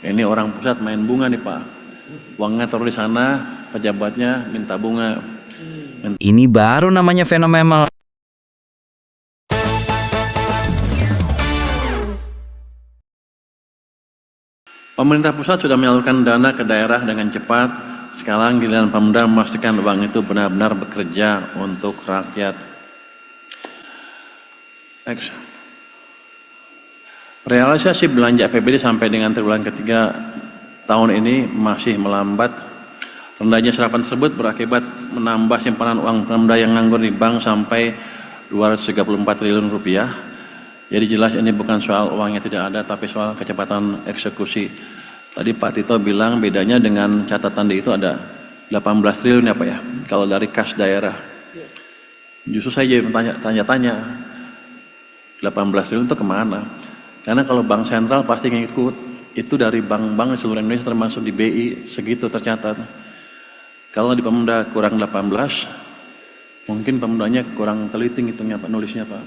Ini orang pusat main bunga nih Pak. Uangnya taruh di sana, pejabatnya minta bunga. Ini baru namanya fenomena. Pemerintah pusat sudah menyalurkan dana ke daerah dengan cepat. Sekarang giliran Pemda memastikan uang itu benar-benar bekerja untuk rakyat. Next. Realisasi belanja APBD sampai dengan triwulan ketiga tahun ini masih melambat. Rendahnya serapan tersebut berakibat menambah simpanan uang Pemda yang nganggur di bank sampai 234 triliun rupiah. Jadi jelas ini bukan soal uangnya tidak ada, tapi soal kecepatan eksekusi. Tadi Pak Tito bilang bedanya dengan catatan di itu ada 18 triliun ya Pak ya, kalau dari kas daerah. Justru saya jadi tanya-tanya, 18 triliun itu kemana? Karena kalau bank sentral pasti ngikut, itu dari bank-bank di seluruh Indonesia termasuk di BI, segitu tercatat. Kalau di Pemda kurang 18, mungkin Pemdanya kurang teliti ngitungnya Pak, nulisnya Pak.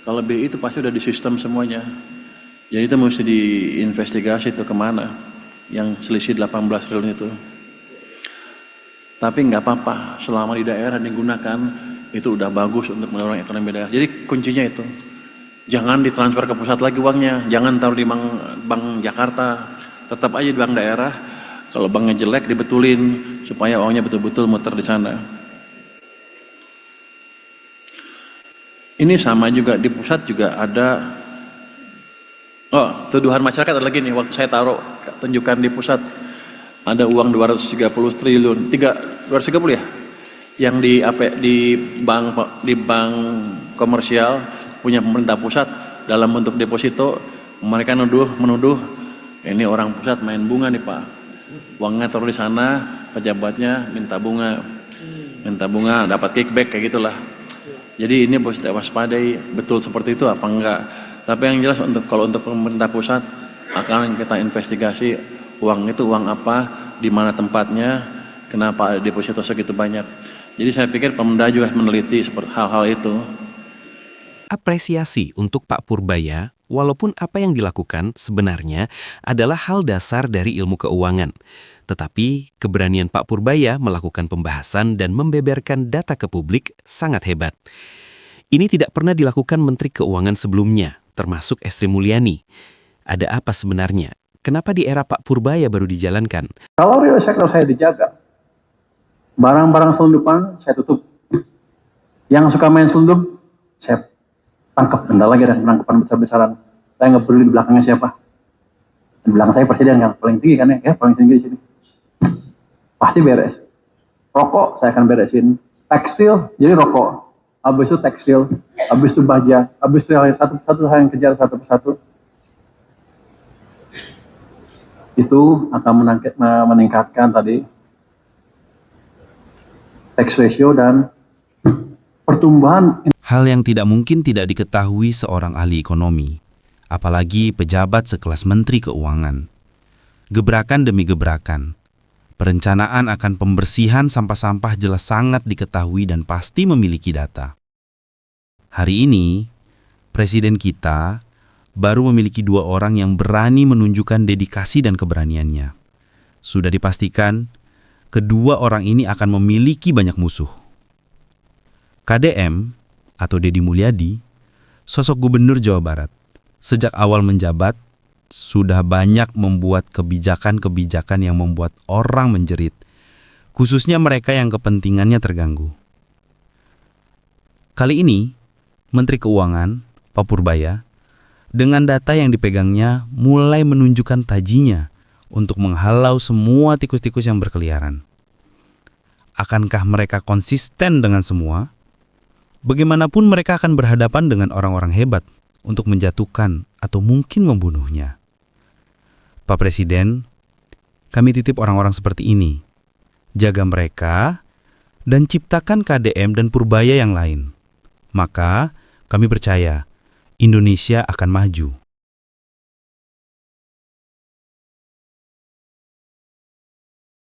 Kalau BI itu pasti udah di sistem semuanya. Jadi itu mesti diinvestigasi itu kemana yang selisih 18 triliun itu. Tapi nggak apa-apa, selama di daerah digunakan itu udah bagus untuk mendorong ekonomi daerah. Jadi kuncinya itu, jangan ditransfer ke pusat lagi uangnya, jangan taruh di bank Jakarta, tetap aja di bank daerah. Kalau banknya jelek dibetulin supaya uangnya betul-betul muter di sana. Ini sama juga di pusat juga ada, tuduhan masyarakat ada lagi nih, waktu saya taruh tunjukkan di pusat ada uang 230 triliun, 230 ya, yang di bank komersial punya pemerintah pusat dalam bentuk deposito. Mereka menuduh ini orang pusat main bunga nih Pak, uangnya taruh di sana, pejabatnya minta bunga dapat kickback kayak gitulah. Jadi ini harus kita waspadai, betul seperti itu apa enggak. Tapi yang jelas kalau untuk pemerintah pusat akan kita investigasi uang itu uang apa, di mana tempatnya, kenapa ada deposito segitu banyak. Jadi saya pikir Pemda juga meneliti seperti hal-hal itu. Apresiasi untuk Pak Purbaya, walaupun apa yang dilakukan sebenarnya adalah hal dasar dari ilmu keuangan. Tetapi keberanian Pak Purbaya melakukan pembahasan dan membeberkan data ke publik sangat hebat. Ini tidak pernah dilakukan Menteri Keuangan sebelumnya, termasuk Sri Mulyani. Ada apa sebenarnya? Kenapa di era Pak Purbaya baru dijalankan? Kalau real sector saya dijaga, barang-barang selundupan saya tutup. Yang suka main selundup, saya tangkap. Bentar lagi ada penangkapan besar-besaran. Saya nggak peduli di belakangnya siapa. Di belakang saya presiden kan paling tinggi kan ya, paling tinggi di sini. Pasti beres. Rokok saya akan beresin. Tekstil jadi rokok. Habis itu tekstil, habis itu baja, habis itu satu hal yang kejar satu persatu. Itu akan meningkatkan tadi tax ratio dan pertumbuhan. Hal yang tidak mungkin tidak diketahui seorang ahli ekonomi, apalagi pejabat sekelas Menteri Keuangan. Gebrakan demi gebrakan, perencanaan akan pembersihan sampah-sampah jelas sangat diketahui dan pasti memiliki data. Hari ini, Presiden kita baru memiliki 2 orang yang berani menunjukkan dedikasi dan keberaniannya. Sudah dipastikan, kedua orang ini akan memiliki banyak musuh. KDM atau Deddy Mulyadi, sosok Gubernur Jawa Barat, sejak awal menjabat, sudah banyak membuat kebijakan-kebijakan yang membuat orang menjerit, khususnya mereka yang kepentingannya terganggu. Kali ini, Menteri Keuangan, Pak Purbaya, dengan data yang dipegangnya mulai menunjukkan tajinya untuk menghalau semua tikus-tikus yang berkeliaran. Akankah mereka konsisten dengan semua? Bagaimanapun mereka akan berhadapan dengan orang-orang hebat untuk menjatuhkan atau mungkin membunuhnya. Pak Presiden, kami titip orang-orang seperti ini. Jaga mereka dan ciptakan KDM dan Purbaya yang lain. Maka kami percaya Indonesia akan maju.